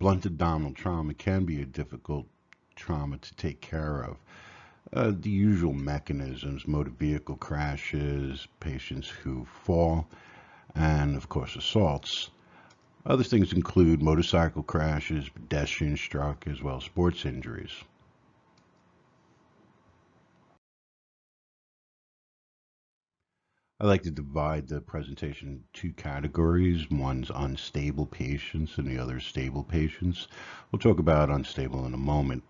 Blunt abdominal trauma can be a difficult trauma to take care of. The usual mechanisms: motor vehicle crashes, patients who fall, and of course assaults. Other things include motorcycle crashes, pedestrian struck, as well as sports injuries. I like to divide the presentation in two categories. One's unstable patients and the other is stable patients. We'll talk about unstable in a moment.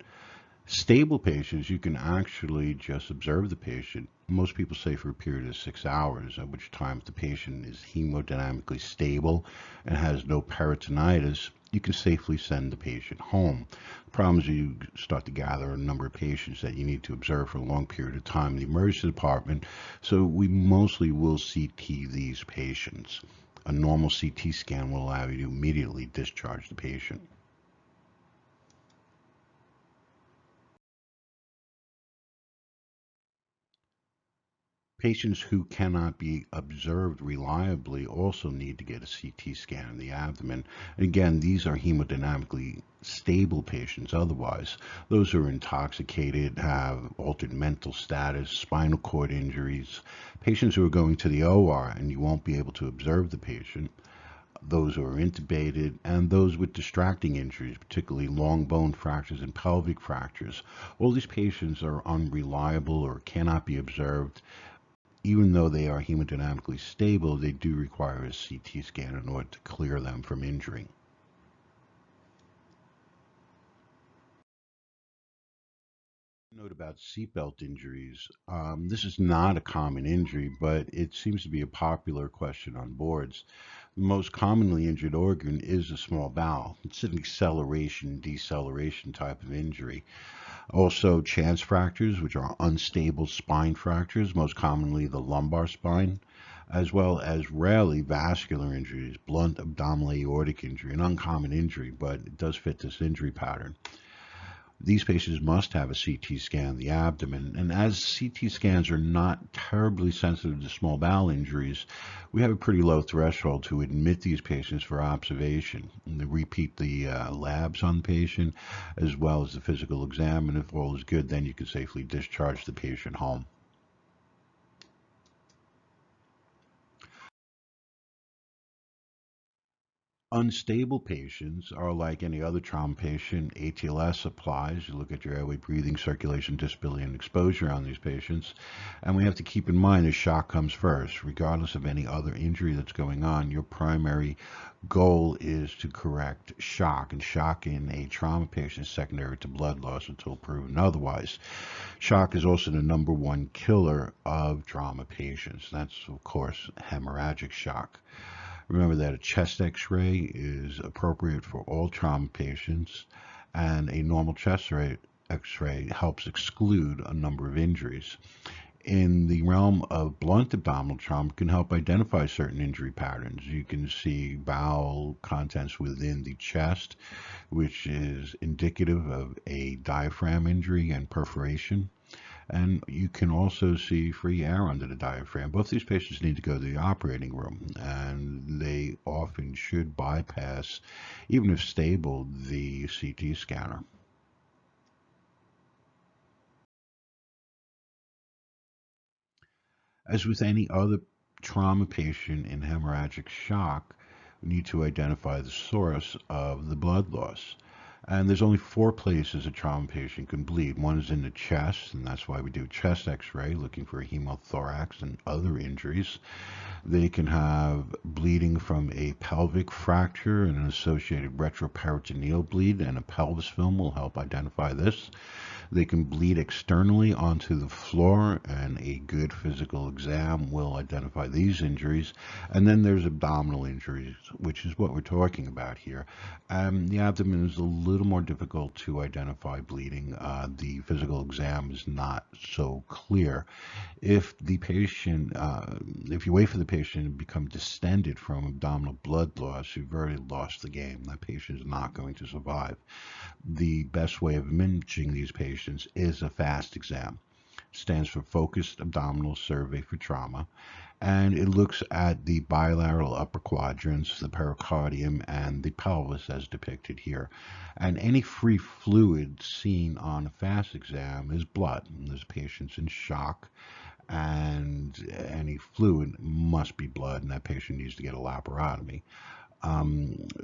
Stable patients, you can actually just observe the patient. Most people say for a period of 6 hours, at which time if the patient is hemodynamically stable and has no peritonitis, you can safely send the patient home. The problem is you start to gather a number of patients that you need to observe for a long period of time in the emergency department, so we mostly will CT these patients. A normal CT scan will allow you to immediately discharge the patient. Patients who cannot be observed reliably also need to get a CT scan in the abdomen. Again, these are hemodynamically stable patients otherwise. Those who are intoxicated, have altered mental status, spinal cord injuries, patients who are going to the OR and you won't be able to observe the patient, those who are intubated, and those with distracting injuries, particularly long bone fractures and pelvic fractures. All these patients are unreliable or cannot be observed. Even though they are hemodynamically stable, they do require a CT scan in order to clear them from injury. Note about seatbelt injuries. This is not a common injury, but it seems to be a popular question on boards. The most commonly injured organ is the small bowel. It's an acceleration, deceleration type of injury. Also, chance fractures, which are unstable spine fractures, most commonly the lumbar spine, as well as rarely vascular injuries, blunt abdominal aortic injury, an uncommon injury, but it does fit this injury pattern. These patients must have a CT scan of the abdomen, and as CT scans are not terribly sensitive to small bowel injuries, we have a pretty low threshold to admit these patients for observation. And they repeat the labs on the patient as well as the physical exam, and if all is good, then you can safely discharge the patient home. Unstable patients are like any other trauma patient. ATLS applies. You look at your airway, breathing, circulation, disability, and exposure on these patients. And we have to keep in mind that shock comes first. Regardless of any other injury that's going on, your primary goal is to correct shock. And shock in a trauma patient is secondary to blood loss until proven otherwise. Shock is also the #1 killer of trauma patients. That's, of course, hemorrhagic shock. Remember that a chest x-ray is appropriate for all trauma patients, and a normal chest x-ray helps exclude a number of injuries. In the realm of blunt abdominal trauma, can help identify certain injury patterns. You can see bowel contents within the chest, which is indicative of a diaphragm injury and perforation. And you can also see free air under the diaphragm. Both these patients need to go to the operating room, and they often should bypass, even if stable, the CT scanner. As with any other trauma patient in hemorrhagic shock, we need to identify the source of the blood loss. And there's only 4 places a trauma patient can bleed. One is in the chest, and that's why we do chest x-ray, looking for hemothorax and other injuries. They can have bleeding from a pelvic fracture and an associated retroperitoneal bleed, and a pelvis film will help identify this. They can bleed externally onto the floor, and a good physical exam will identify these injuries. And then there's abdominal injuries, which is what we're talking about here. The abdomen is a little more difficult to identify bleeding. The physical exam is not so clear. If the patient, if you wait for the patient to become distended from abdominal blood loss, you've already lost the game. That patient is not going to survive. The best way of managing these patients is a fast exam. stands for Focused Abdominal Survey for Trauma, and it looks at the bilateral upper quadrants, the pericardium, and the pelvis as depicted here. And any free fluid seen on a FAST exam is blood. And there's patients in shock, and any fluid must be blood, and that patient needs to get a laparotomy.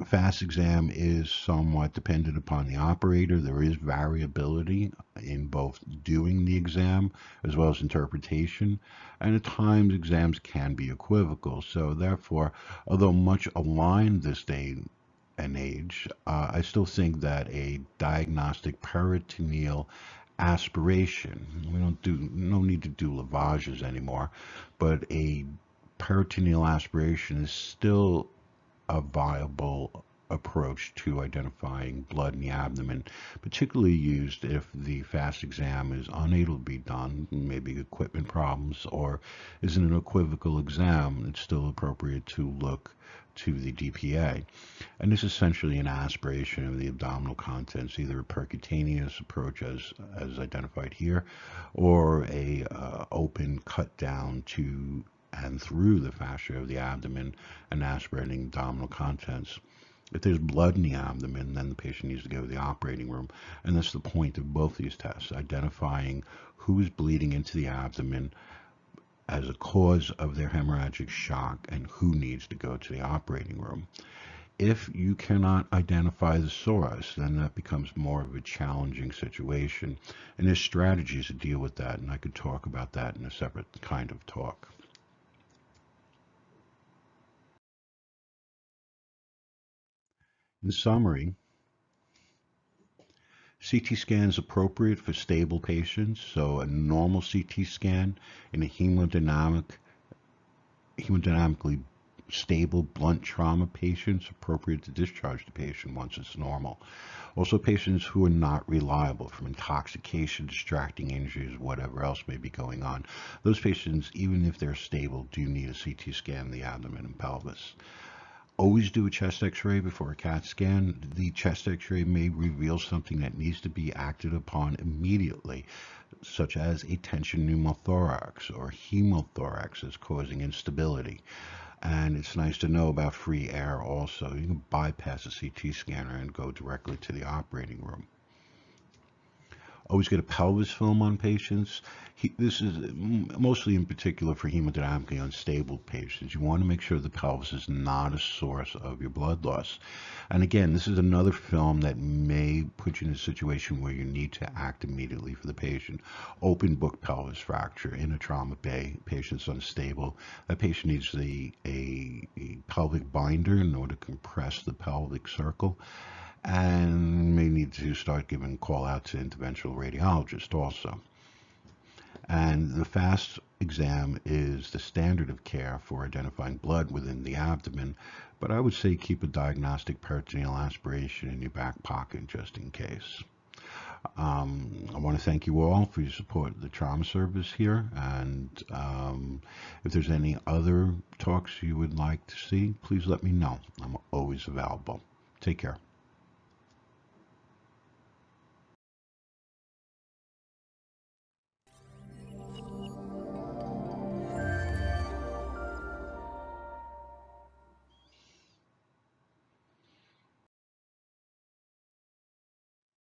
FAST exam is somewhat dependent upon the operator. There is variability in both doing the exam as well as interpretation, and at times exams can be equivocal. So therefore, although much aligned this day and age, I still think that a diagnostic peritoneal aspiration, we don't do, no need to do lavages anymore, but a peritoneal aspiration is still a viable approach to identifying blood in the abdomen, particularly used if the FAST exam is unable to be done, maybe equipment problems, or is an equivocal exam. It's still appropriate to look to the DPA. And this is essentially an aspiration of the abdominal contents, either a percutaneous approach as identified here, or a open cut down to and through the fascia of the abdomen and aspirating abdominal contents. If there's blood in the abdomen, then the patient needs to go to the operating room. And that's the point of both these tests, identifying who is bleeding into the abdomen as a cause of their hemorrhagic shock and who needs to go to the operating room. If you cannot identify the source, then that becomes more of a challenging situation. And there's strategies to deal with that, and I could talk about that in a separate kind of talk. In summary, CT scan is appropriate for stable patients, so a normal CT scan in a hemodynamically stable blunt trauma patient is appropriate to discharge the patient once it's normal. Also, patients who are not reliable from intoxication, distracting injuries, whatever else may be going on, those patients, even if they're stable, do need a CT scan of the abdomen and pelvis. Always do a chest x-ray before a CAT scan. The chest x-ray may reveal something that needs to be acted upon immediately, such as a tension pneumothorax or hemothorax is causing instability. And it's nice to know about free air also. You can bypass a CT scanner and go directly to the operating room. Always get a pelvis film on patients. This is mostly in particular for hemodynamically unstable patients. You want to make sure the pelvis is not a source of your blood loss. And again, this is another film that may put you in a situation where you need to act immediately for the patient. Open book pelvis fracture in a trauma bay, patient's unstable. That patient needs a pelvic binder in order to compress the pelvic circle, and may need to start giving call out to interventional radiologist also. And the FAST exam is the standard of care for identifying blood within the abdomen, but I would say keep a diagnostic peritoneal aspiration in your back pocket just in case. I want to thank you all for your support of the trauma service here, and if there's any other talks you would like to see, please let me know. I'm always available. Take care.